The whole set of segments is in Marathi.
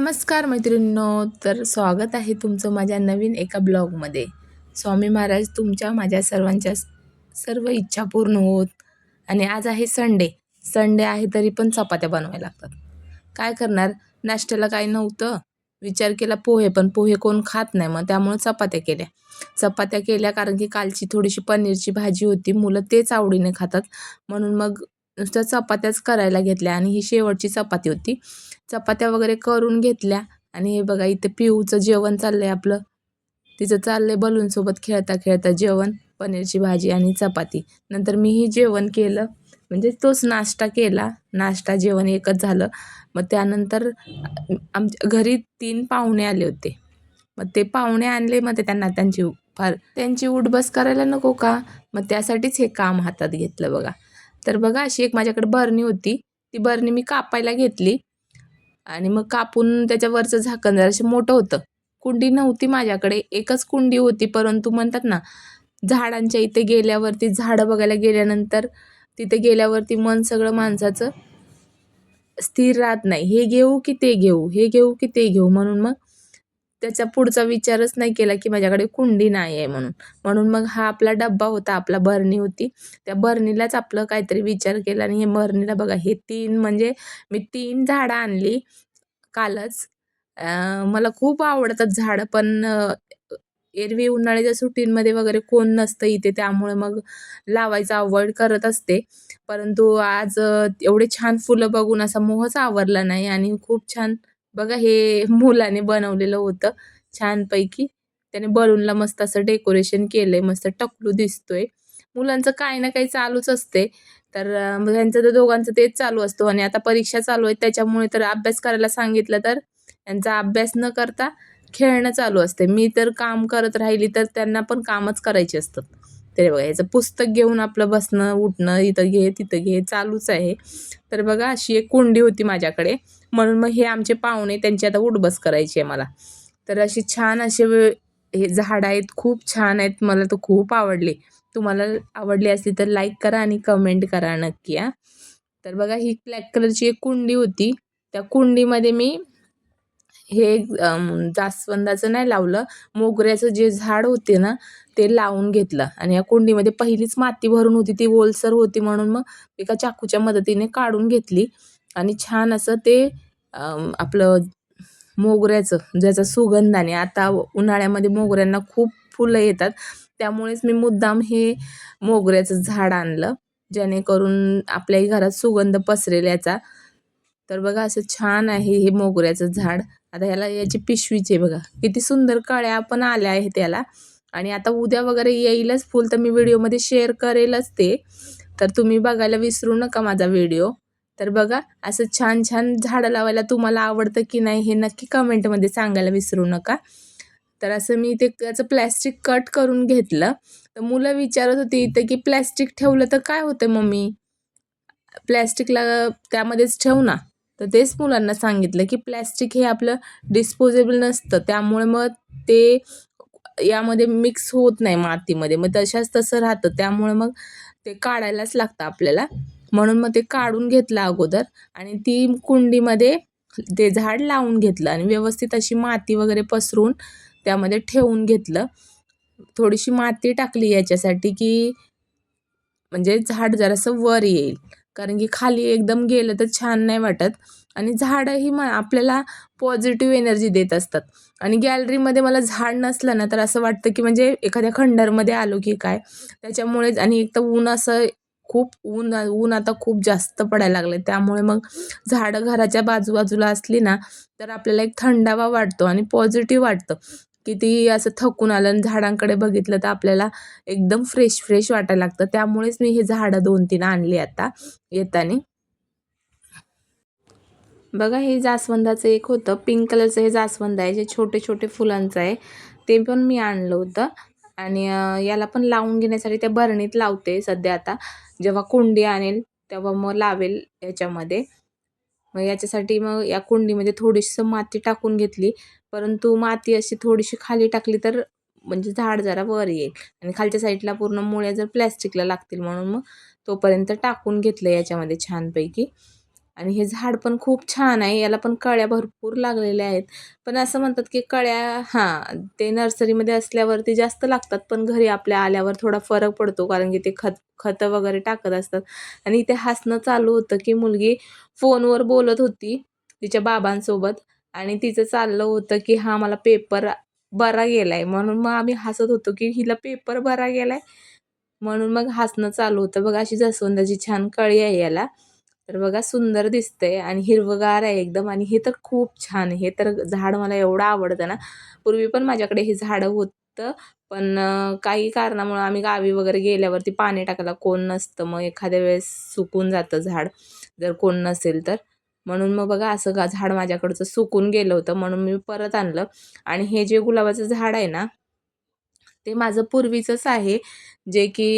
नमस्कार मैत्रिणींनो. तर स्वागत आहे तुमचं माझ्या नवीन एका ब्लॉगमध्ये. स्वामी महाराज तुमच्या माझ्या सर्वांच्या सर्व इच्छा पूर्ण होत. आणि आज आहे संडे. संडे आहे तरी पण चपात्या बनवायला लागतात. काय करणार, नाश्त्याला काही नव्हतं, विचार केला पोहे, पण पोहे कोण खात नाही, मग त्यामुळे चपात्या केल्या कारण की कालची थोडीशी पनीरची भाजी होती, मुलं तेच आवडीने खातात, म्हणून मग नुसत्या चपात्याच करायला घेतल्या. आणि ही शेवटची चपाती होती. चपात्या वगैरे करून घेतल्या. आणि हे बघा इथे पिऊचं जेवण चाललंय आपलं. तिचं चाललंय बलूनसोबत खेळता खेळता जेवण, पनीरची भाजी आणि चपाती. नंतर मीही जेवण केलं, म्हणजे तोच नाश्ता केला. नाश्ता जेवण एकच झालं. मग त्यानंतर आमच्या घरी 3 पाहुणे आले होते. मग ते पाहुणे आणले, मग ते त्यांची उठबस करायला नको का, मग त्यासाठीच हे काम हातात घेतलं बघा. तर बघा अशी एक माझ्याकडे बरणी होती, ती बरणी मी कापायला घेतली. आणि मग कापून त्याच्यावरचं झाकण जरासं मोठं होतं. कुंडी नव्हती माझ्याकडे, एकच कुंडी होती. परंतु म्हणतात ना, झाडांच्या इथे गेल्यावरती, झाडं बघायला गेल्यानंतर तिथे गेल्यावरती मन सगळं माणसाचं स्थिर राहत नाही. हे घेऊ की ते घेऊ, हे घेऊ की ते घेऊ, म्हणून मग त्याचा पुढचा विचारच नाही केला की माझ्याकडे कुंडी नाही आहे म्हणून. म्हणून मग हा आपला डब्बा होता, आपला बरणी होती. त्या बरणीलाच आपलं काहीतरी विचार केला. आणि हे बरणीला बघा, हे 3 म्हणजे मी 3 झाडं आणली कालच. मला खूप आवडतात झाडं, पण एरवी उन्हाळ्याच्या सुट्टींमध्ये वगैरे कोण नसतं इथे, त्यामुळे मग लावायचं अव्हॉइड करत असते. परंतु आज एवढे छान फुलं बघून असा मोहच आवरला नाही. आणि खूप छान बघा, हे मुलाने बनवलेलं होतं छानपैकी. त्याने बलूनला मस्त असं डेकोरेशन केलंय, मस्त टकलू दिसतोय. मुलांचं काही ना काही चालूच असते. तर मग ह्यांचं तर दोघांचं तेच चालू असतो. आणि आता परीक्षा चालू आहेत, त्याच्यामुळे तर अभ्यास करायला सांगितलं तर त्यांचा अभ्यास न करता खेळणं चालू असते. मी तर काम करत राहिली तर त्यांना पण कामच करायचे असतात. ते बघा, याचं पुस्तक घेऊन आपलं बसणं उठणं, इथं घे तिथं घे चालूच आहे. तर बघा अशी एक कुंडी होती माझ्याकडे, म्हणून मग हे आमचे पाहुणे, त्यांची आता उठबस करायची आहे मला. तर अशी छान असे हे झाडं आहेत, खूप छान आहेत, मला तर खूप आवडले. तुम्हाला आवडली असली तर लाईक करा आणि कमेंट करा नक्की हां. तर बघा, ही ब्लॅक कलरची एक कुंडी होती. त्या कुंडीमध्ये मी हे जास्वंदाचं नाही लावलं, मोगऱ्याचं जे झाड होते ना, ते लावून घेतलं. आणि या कुंडीमध्ये पहिलीच माती भरून होती, ती ओलसर होती, म्हणून मग एका चाकूच्या मदतीने काढून घेतली. आणि छान असं ते आपलं मोगऱ्याचं, ज्याचा सुगंधाने आता उन्हाळ्यामध्ये मोगऱ्यांना खूप फुलं येतात, त्यामुळेच मी मुद्दाम हे मोगऱ्याचं झाड आणलं, जेणेकरून आपल्याही घरात सुगंध पसरेल याचा. तर बघा असं छान आहे हे मोगऱ्याचं झाड. आता ह्याला याची पिशवीच आहे बघा, किती सुंदर कळ्या पण आल्या आहेत त्याला. आणि आता उद्या वगैरे येईलच फुल, तर मी व्हिडिओमध्ये शेअर करेलच ते. तर तुम्ही बघायला विसरू नका माझा व्हिडिओ. तर बघा असं छान छान झाडं लावायला तुम्हाला आवडतं की नाही, हे नक्की कमेंटमध्ये सांगायला विसरू नका. तर असं मी ते त्याचं प्लॅस्टिक कट करून घेतलं. तर मुलं विचारत होती इथं की प्लॅस्टिक ठेवलं तर काय होतं मम्मी, प्लॅस्टिकला त्यामध्येच ठेव ना. तर तेच मुलांना सांगितलं की प्लॅस्टिक हे आपलं डिस्पोजेबल नसतं, त्यामुळे मग ते यामध्ये मिक्स होत नाही मातीमध्ये, मग तशाच तसं राहतं, त्यामुळे मग ते काढायलाच लागतं आपल्याला. म्हणून मग ते काढून घेतलं अगोदर. आणि ती कुंडीमध्ये ते झाड लावून घेतलं आणि व्यवस्थित अशी माती वगैरे पसरून त्यामध्ये ठेवून घेतलं. थोडीशी माती टाकली याच्यासाठी की म्हणजे झाड जरासं वर येईल, कारण की खाली एकदम गेलं तर छान नाही वाटत. आणि झाडंही आपल्याला पॉझिटिव्ह एनर्जी देत असतात. आणि गॅलरीमध्ये मला झाड नसलं ना, तर असं वाटतं की म्हणजे एखाद्या खंडरमध्ये आलो की काय. त्याच्यामुळेच, आणि एक तर ऊन असं खूप ऊन ऊन आता खूप जास्त पडायला लागलं, त्यामुळे मग झाडं घराच्या बाजूबाजूला असली ना, तर आपल्याला एक थंडावा वाटतो आणि पॉझिटिव्ह वाटतं. किती असं थकून आलं आणि झाडांकडे बघितलं तर आपल्याला एकदम फ्रेश फ्रेश वाटायला लागतं. त्यामुळेच मी हे झाडं 2-3 आणली आता येतानी. बघा, हे जास्वंदाचं एक होतं, पिंक कलरचं हे जास्वंद आहे, जे छोटे छोटे फुलांचं आहे, ते पण मी आणलं होतं. आणि याला पण लावून घेण्यासाठी त्या भरणीत लावते सध्या आता. जेव्हा कुंडी आणेल तेव्हा मग लावेल याच्यामध्ये. मग याच्यासाठी मग या कुंडीमध्ये थोडीशी माती टाकून घेतली, परंतु माती अशी थोडीशी खाली टाकली तर म्हणजे झाड जरा वर येईल. आणि खालच्या साईडला पूर्ण मुळ्या जर प्लॅस्टिकला लागतील, म्हणून मग तोपर्यंत टाकून घेतलं याच्यामध्ये छानपैकी. आणि हे झाड पण खूप छान आहे. याला पण कळ्या भरपूर लागलेल्या आहेत. पण असं म्हणतात की कळ्या हां, ते नर्सरीमध्ये असल्यावरती जास्त लागतात, पण घरी आपल्या आल्यावर थोडा फरक पडतो, कारण की ते खतं वगैरे टाकत असतात. आणि इथे हसणं चालू होतं की मुलगी फोनवर बोलत होती तिच्या बाबांसोबत आणि तिचं चाललं होतं की "हां, मला पेपर बरा गेलाय." म्हणून मग आम्ही हसत होतो की हिला पेपर बरा गेलाय, म्हणून मग हसणं चालू होतं. बघा अशी जास्वंदाची छान कळी आहे याला. तर बघा सुंदर दिसतंय आणि हिरवंगार आहे एकदम आणि हे तर खूप छान आहे. हे तर झाड मला एवढं आवडतं ना. पूर्वी पण माझ्याकडे हे झाडं होतं, पण काही कारणामुळं आम्ही गावी वगैरे गेल्यावरती पाणी टाकायला कोण नसतं. मग एखाद्या वेळेस सुकून जातं झाड, जर कोण नसेल तर. म्हणून मग बघा असं झाड माझ्याकडचं सुकून गेलं होतं, म्हणून मी परत आणलं. आणि हे जे गुलाबाचं झाड आहे ना, ते माझं पूर्वीचंच आहे, जे की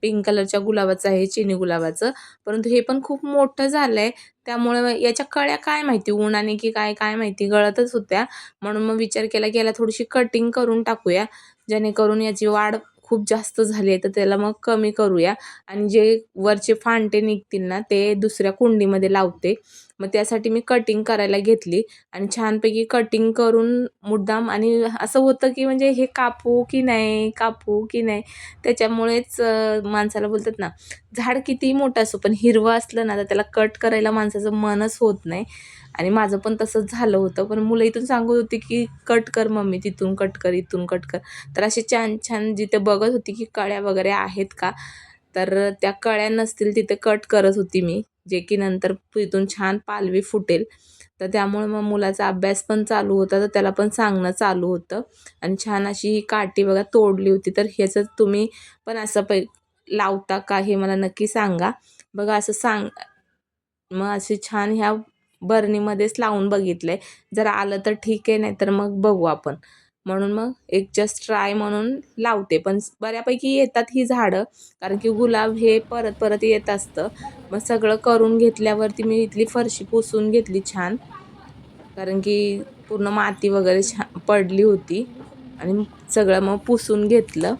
पिंक कलरच्या गुलाबाचं आहे, चिनी गुलाबाचं. परंतु हे पण खूप मोठं झालंय. त्यामुळं याच्या कळ्या काय माहिती उन्हाने की काय, काय माहिती गळतच होत्या. म्हणून मग विचार केला की याला थोडीशी कटिंग करून टाकूया, जेणेकरून याची वाढ खूप जास्त झाली आहे, तर त्याला मग कमी करूया आणि जे वरचे फांटे निघतील ना, ते दुसऱ्या कुंडीमध्ये लावते. मग त्यासाठी मी कटिंग करायला घेतली आणि छानपैकी कटिंग करून मुद्दाम आणि असं होतं की म्हणजे हे कापू की नाही, कापू की नाही? त्याच्यामुळेच माणसाला बोलतात ना, झाड कितीही मोठं असो, पण हिरवं असलं ना, तर त्याला कट करायला माणसाचं मनच होत नाही. आणि माझं पण तसंच झालं होतं. पण मुलं इथून सांगत होती, की "कट कर मम्मी, तिथून कट कर, इथून कट कर." तर असे छान-छान जिथे बघत होती, की कळ्या वगैरे आहेत का, तर त्या कळ्या नसतील तिथे कट करत होती मी, जे की नंतर तिथून छान पालवी फुटेल. तर त्यामुळे मग मुलाचा अभ्यास पण चालू होता, तर त्याला पण सांगणं चालू होतं. आणि छान अशी ही काठी बघा तोडली होती. तर ह्याचं तुम्ही पण असं लावता का हे मला नक्की सांगा. बघा असं मग असे छान ह्या बरणीमध्येच लावून बघितलंय. जर आलं तर ठीक आहे, नाहीतर मग बघू आपण. म्हणून मग एक जस्ट ट्राय म्हणून लावते. पण बऱ्यापैकी येतात ही झाडं, कारण की गुलाब हे परत-परत येत असतं. मग सगळं करून घेतल्यावरती मी इथली फरशी पुसून घेतली छान. कारण की पूर्ण माती वगैरे पडली होती आणि सगळं मग पुसून घेतलं.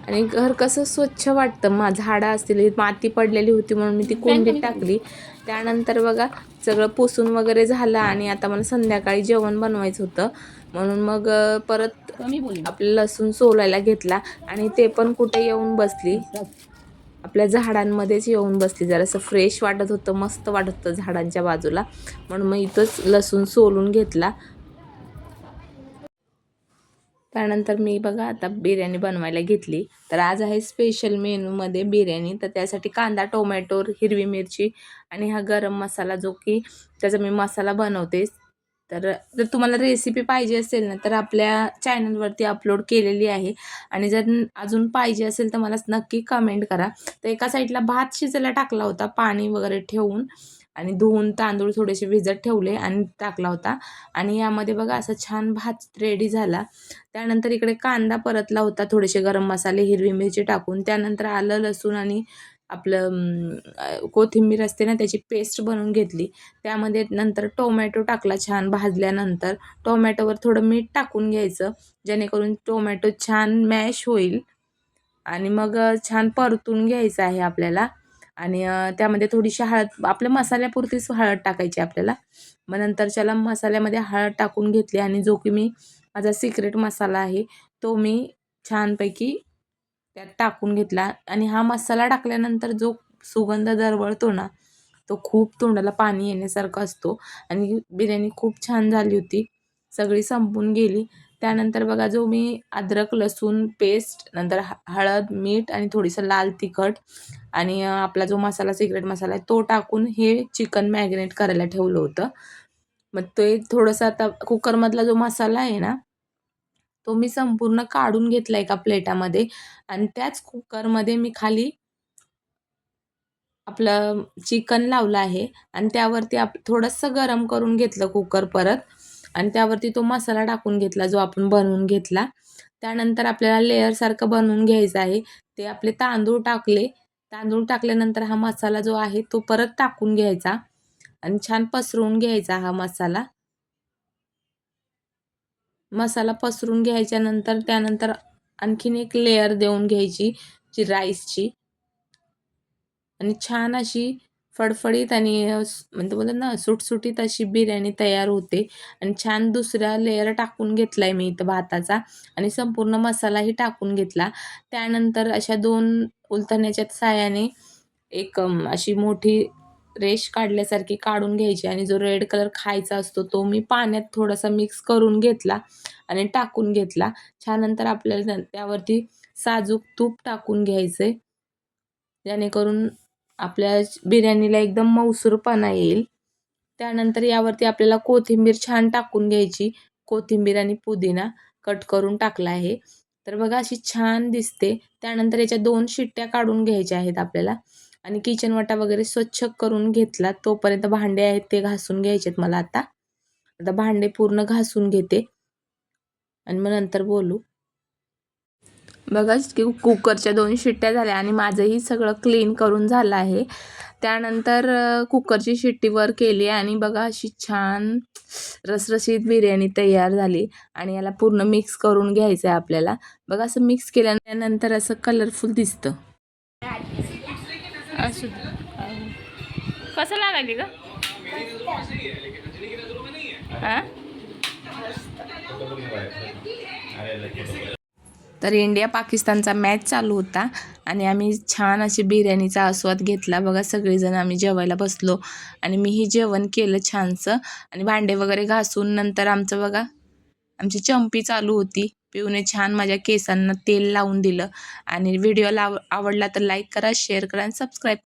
आणि घर कसं स्वच्छ वाटतं. झाडं असतील, माती पडलेली होती म्हणून मी ती कुंडीत टाकली. त्यानंतर बघा सगळं पुसून वगैरे झालं आणि आता मला संध्याकाळी जेवण बनवायचं होतं. म्हणून मग परत आपलं लसूण सोलायला घेतला आणि ते पण कुठे येऊन बसली, आपल्या झाडांमध्येच येऊन बसली. जरासं फ्रेश वाटत होतं, मस्त वाटत होतं झाडांच्या बाजूला. म्हणून मग इथंच लसूण सोलून घेतला. त्यानंतर मी बघा आता बिर्याणी बनवायला घेतली. तर आज आहे स्पेशल मेनूमध्ये बिर्याणी. तर त्यासाठी कांदा, टोमॅटो, हिरवी मिरची आणि हा गरम मसाला जो की त्याचा मी मसाला बनवते. तर जर तुम्हाला रेसिपी पाहिजे असेल ना, तर आपल्या चॅनलवरती अपलोड केलेली आहे आणि जर अजून पाहिजे असेल तर मला नक्की कमेंट करा. तर एका साईडला भात शिजायला टाकला होता पाणी वगैरे ठेवून आणि धुवून तांदूळ थोडेसे भिजत ठेवले आणि टाकला होता आणि यामध्ये बघा असा छान भात रेडी झाला. त्यानंतर इकडे कांदा परतला होता, थोडेसे गरम मसाले, हिरवी मिरची टाकून. त्यानंतर आलं, लसूण आणि आपलं कोथिंबीर असते ना, त्याची पेस्ट बनवून घेतली. त्यामध्ये नंतर टोमॅटो टाकला छान भाजल्यानंतर. टोमॅटोवर थोडं मीठ टाकून घ्यायचं, जेणेकरून टोमॅटो छान मॅश होईल आणि मग छान परतून घ्यायचं आहे आपल्याला आणि त्यामध्ये थोडीशी हळद, आपल्या मसाल्यापुरतीच हळद टाकायची आपल्याला. मग नंतरच्याला मसाल्यामध्ये हळद टाकून घेतली आणि जो की माझा सिक्रेट मसाला आहे, तो मी छानपैकी त्यात टाकून घेतला आणि हा मसाला टाकल्यानंतर जो सुगंध दरवळतो ना, तो खूप तोंडाला पाणी येण्यासारखा असतो आणि बिर्याणी खूप छान झाली होती. सगळी संपून गेली. त्यानंतर बघा जो मी अद्रक, लसूण पेस्ट, नंतर हळद, मीठ आणि थोडीसं लाल तिखट आणि आपला जो मसाला, सिक्रेट मसाला आहे, तो टाकून हे चिकन मॅरिनेट करायला ठेवलं होतं. मग ते थोडंसं आता कुकरमधला जो मसाला आहे ना, तो मी संपूर्ण काढून घेतला एका प्लेटामध्ये आणि त्याच कुकरमध्ये मी खाली आपलं चिकन लावलं आहे आणि त्यावरती थोडंसं गरम करून घेतलं कुकर परत आणि त्यावरती तो मसाला टाकून घेतला जो आपण बनवून घेतला. त्यानंतर आपल्याला लेयरसारखं बनवून घ्यायचं आहे. ते आपले तांदूळ टाकले. तांदूळ टाकल्यानंतर हा मसाला जो आहे तो परत टाकून घ्यायचा आणि छान पसरवून घ्यायचा हा मसाला. मसाला पसरून घ्यायच्यानंतर त्यानंतर आणखीन एक लेयर देऊन घ्यायची जी राईसची आणि छान अशी फडफडीत आणि म्हणजे बोलतात ना सुटसुटीत अशी बिर्याणी तयार होते. आणि छान दुसरा लेयर टाकून घेतलाय मी इथं भाताचा आणि संपूर्ण मसालाही टाकून घेतला. त्यानंतर अशा 2 उलथण्याच्या साहाय्याने एक अशी मोठी रेष काढल्यासारखी काढून घ्यायची आणि जो रेड कलर खायचा असतो तो मी पाण्यात थोडासा मिक्स करून घेतला आणि टाकून घेतला. त्यानंतर आपल्याला त्यावरती साजूक तूप टाकून घ्यायचंय, जेणेकरून आपल्या बिर्याणीला एकदम मऊसूरपणा येईल. त्यानंतर यावरती आपल्याला कोथिंबीर छान टाकून घ्यायची. कोथिंबीर आणि पुदिना कट करून टाकला आहे. तर बघा अशी छान दिसते. त्यानंतर याच्या 2 शिट्ट्या काढून घ्यायच्या आहेत आपल्याला आणि किचन वाटा वगैरे स्वच्छ करून घेतला. तोपर्यंत भांडे आहेत ते घासून घ्यायचेत मला आता. आता भांडे पूर्ण घासून घेते आणि मग नंतर बोलू. बघा की कुकरच्या 2 शिट्ट्या झाल्या आणि माझंही सगळं क्लीन करून झालं आहे. त्यानंतर कुकरची शिट्टी वर केली आणि बघा अशी छान रसरशीत बिर्याणी तयार झाली आणि याला पूर्ण मिक्स करून घ्यायचं आहे आपल्याला. बघा असं मिक्स केल्यानंतर असं कलरफुल दिसतं. असं कसं लागायली ग? हां तर इंडिया पाकिस्तानचा मॅच चालू होता आणि आम्ही छान अशी बिर्याणीचा आस्वाद घेतला. बघा सगळेजण आम्ही जेवायला बसलो आणि मीही जेवण केलं छानसं आणि भांडे वगैरे घासून नंतर आमचं बघा आमची चंपी चालू होती. पिऊने छान माझ्या केसांना तेल लावून दिलं आणि व्हिडिओला आवडला तर लाईक करा, शेअर करा आणि सबस्क्राईब